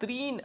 3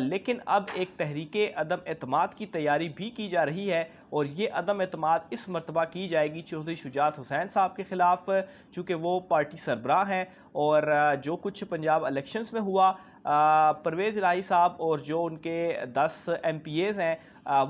لیکن اب ایک تحریک عدم اعتماد کی تیاری بھی کی جا رہی ہے، اور یہ عدم اعتماد اس مرتبہ کی جائے گی چودھری شجاعت حسین صاحب کے خلاف، چونکہ وہ پارٹی سربراہ ہیں، اور جو کچھ پنجاب الیکشنز میں ہوا، پرویز الہی صاحب اور جو ان کے 10 ایم پی ایز ہیں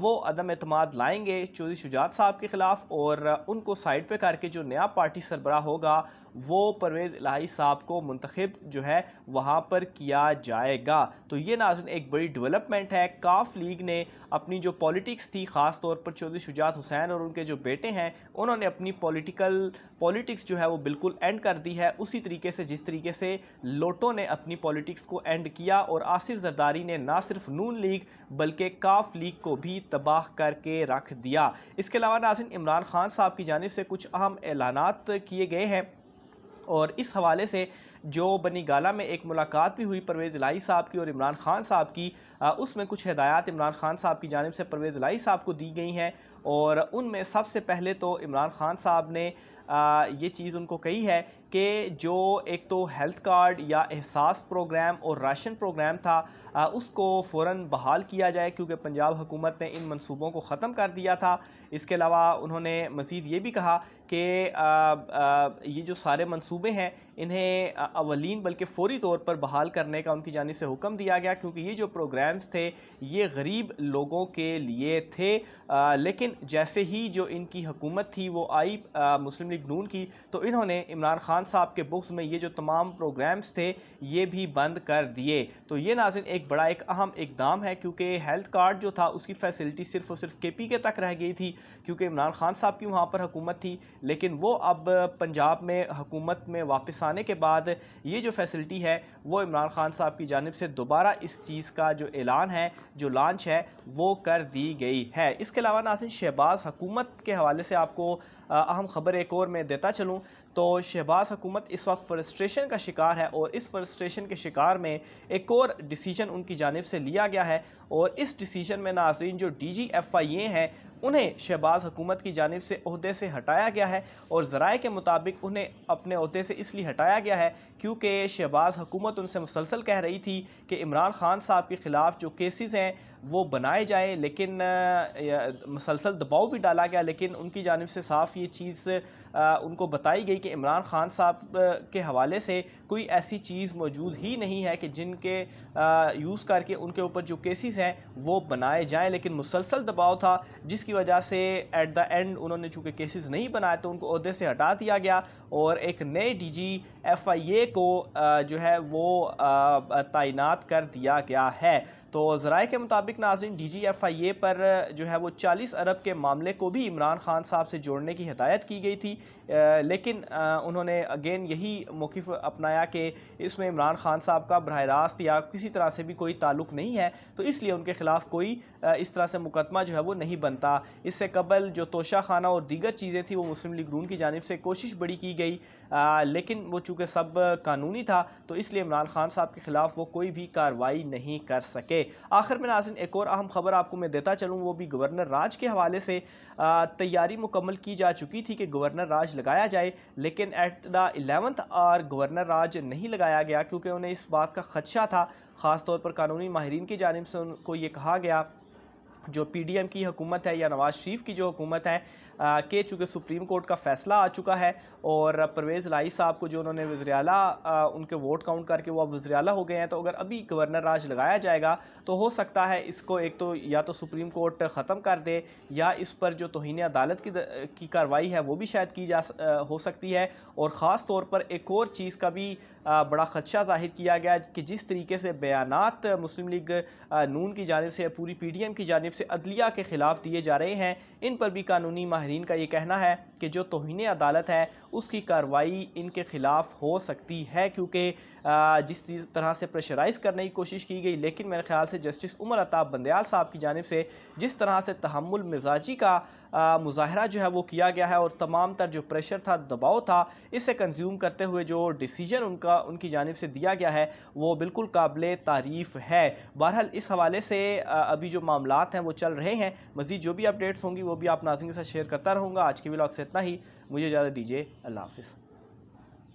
وہ عدم اعتماد لائیں گے چودھری شجاعت صاحب کے خلاف، اور ان کو سائیڈ پہ کر کے جو نیا پارٹی سربراہ ہوگا وہ پرویز الہی صاحب کو منتخب جو ہے وہاں پر کیا جائے گا۔ تو یہ ناظرین ایک بڑی ڈیولپمنٹ ہے۔ کاف لیگ نے اپنی جو پولیٹکس تھی، خاص طور پر چودھری شجاعت حسین اور ان کے جو بیٹے ہیں، انہوں نے اپنی پولیٹکس جو ہے وہ بالکل اینڈ کر دی ہے، اسی طریقے سے جس طریقے سے لوٹو نے اپنی پولیٹکس کو اینڈ کیا، اور آصف زرداری نے نہ صرف نون لیگ بلکہ کاف لیگ کو بھی تباہ کر کے رکھ دیا۔ اس کے علاوہ ناظرین عمران خان صاحب کی جانب سے کچھ اہم اعلانات کیے گئے ہیں، اور اس حوالے سے جو بنی گالہ میں ایک ملاقات بھی ہوئی پرویز الہی صاحب کی اور عمران خان صاحب کی، اس میں کچھ ہدایات عمران خان صاحب کی جانب سے پرویز الہی صاحب کو دی گئی ہیں، اور ان میں سب سے پہلے تو عمران خان صاحب نے یہ چیز ان کو کہی ہے کہ جو ایک تو ہیلتھ کارڈ یا احساس پروگرام اور راشن پروگرام تھا، اس کو فوراً بحال کیا جائے، کیونکہ پنجاب حکومت نے ان منصوبوں کو ختم کر دیا تھا۔ اس کے علاوہ انہوں نے مزید یہ بھی کہا کہ یہ جو سارے منصوبے ہیں انہیں اولین بلکہ فوری طور پر بحال کرنے کا ان کی جانب سے حکم دیا گیا، کیونکہ یہ جو پروگرامز تھے یہ غریب لوگوں کے لیے تھے، لیکن جیسے ہی جو ان کی حکومت تھی وہ آئی مسلم لیگ نون کی، تو انہوں نے عمران خان صاحب کے بکس میں یہ جو تمام پروگرامز تھے یہ بھی بند کر دیے۔ تو یہ ناظرین ایک بڑا ایک اہم اقدام ہے، کیونکہ ہیلتھ کارڈ جو تھا اس کی فیسلٹی صرف اور صرف کے پی کے تک رہ گئی تھی، کیونکہ عمران خان صاحب کی وہاں پر حکومت تھی، لیکن وہ اب پنجاب میں حکومت میں واپس آنے کے بعد یہ جو فیسلٹی ہے وہ عمران خان صاحب کی جانب سے دوبارہ اس چیز کا جو اعلان ہے، جو لانچ ہے، وہ کر دی گئی ہے۔ اس کے علاوہ ناظرین شہباز حکومت کے حوالے سے آپ کو اہم خبر ایک اور میں دیتا چلوں تو شہباز حکومت اس وقت فرسٹریشن کا شکار ہے، اور اس فرسٹریشن کے شکار میں ایک اور ڈیسیجن ان کی جانب سے لیا گیا ہے، اور اس ڈیسیجن میں ناظرین جو ڈی جی ایف آئی اے ہیں انہیں شہباز حکومت کی جانب سے عہدے سے ہٹایا گیا ہے، اور ذرائع کے مطابق انہیں اپنے عہدے سے اس لیے ہٹایا گیا ہے کیونکہ شہباز حکومت ان سے مسلسل کہہ رہی تھی کہ عمران خان صاحب کے خلاف جو کیسز ہیں وہ بنائے جائیں، لیکن مسلسل دباؤ بھی ڈالا گیا، لیکن ان کی جانب سے صاف یہ چیز ان کو بتائی گئی کہ عمران خان صاحب کے حوالے سے کوئی ایسی چیز موجود ہی نہیں ہے کہ جن کے یوز کر کے ان کے اوپر جو کیسز ہیں وہ بنائے جائیں، لیکن مسلسل دباؤ تھا جس کی وجہ سے ایٹ دا اینڈ انہوں نے چونکہ کیسز نہیں بنائے تو ان کو عہدے سے ہٹا دیا گیا، اور ایک نئے ڈی جی ایف آئی اے کو جو ہے وہ تعینات کر دیا گیا ہے۔ تو ذرائع کے مطابق ناظرین ڈی جی ایف آئی اے پر جو ہے وہ 40 ارب کے معاملے کو بھی عمران خان صاحب سے جوڑنے کی ہدایت کی گئی تھی، لیکن انہوں نے اگین یہی موقف اپنایا کہ اس میں عمران خان صاحب کا براہ راست یا کسی طرح سے بھی کوئی تعلق نہیں ہے، تو اس لیے ان کے خلاف کوئی اس طرح سے مقدمہ جو ہے وہ نہیں بنتا۔ اس سے قبل جو توشہ خانہ اور دیگر چیزیں تھیں وہ مسلم لیگ نون کی جانب سے کوشش بڑی کی گئی، لیکن وہ چونکہ سب قانونی تھا تو اس لیے عمران خان صاحب کے خلاف وہ کوئی بھی کارروائی نہیں کر سکے۔ آخر میں ناظرین ایک اور اہم خبر آپ کو میں دیتا چلوں، وہ بھی گورنر راج کے حوالے سے تیاری مکمل کی جا چکی تھی کہ گورنر راج لگایا جائے، لیکن at the 11th our governor راج نہیں لگایا گیا کیونکہ انہیں اس بات کا خدشہ تھا، خاص طور پر قانونی ماہرین کی جانب سے ان کو یہ کہا گیا جو پی ڈی ایم کی حکومت ہے یا نواز شریف کی جو حکومت ہے کہ چونکہ سپریم کورٹ کا فیصلہ آ چکا ہے اور پرویز الہی صاحب کو جو انہوں نے وزیر اعلیٰ ان کے ووٹ کاؤنٹ کر کے وہ اب وزیر اعلیٰ ہو گئے ہیں، تو اگر ابھی گورنر راج لگایا جائے گا تو ہو سکتا ہے اس کو ایک تو یا تو سپریم کورٹ ختم کر دے یا اس پر جو توہین عدالت کی کارروائی ہے وہ بھی شاید کی ہو سکتی ہے، اور خاص طور پر ایک اور چیز کا بھی بڑا خدشہ ظاہر کیا گیا کہ جس طریقے سے بیانات مسلم لیگ نون کی جانب سے پوری پی ڈی ایم کی جانب سے عدلیہ کے خلاف دیے جا رہے ہیں، ان پر بھی قانونی ماہرین کا یہ کہنا ہے کہ جو توہین عدالت ہے اس کی کارروائی ان کے خلاف ہو سکتی ہے، کیونکہ جس طرح سے پریشرائز کرنے کی کوشش کی گئی، لیکن میرے خیال سے جسٹس عمر عطاب بندیال صاحب کی جانب سے جس طرح سے تحمل مزاجی کا مظاہرہ جو ہے وہ کیا گیا ہے اور تمام تر جو پریشر تھا، دباؤ تھا، اسے کنزیوم کرتے ہوئے جو ڈیسیجن ان کی جانب سے دیا گیا ہے وہ بالکل قابل تعریف ہے۔ بہرحال اس حوالے سے ابھی جو معاملات ہیں وہ چل رہے ہیں، مزید جو بھی اپڈیٹس ہوں گی وہ بھی آپ ناظرین کے ساتھ شیئر کرتا رہوں گا۔ آج کی ولاگ سے اتنا ہی، مجھے اجازت دیجیے، اللہ حافظ۔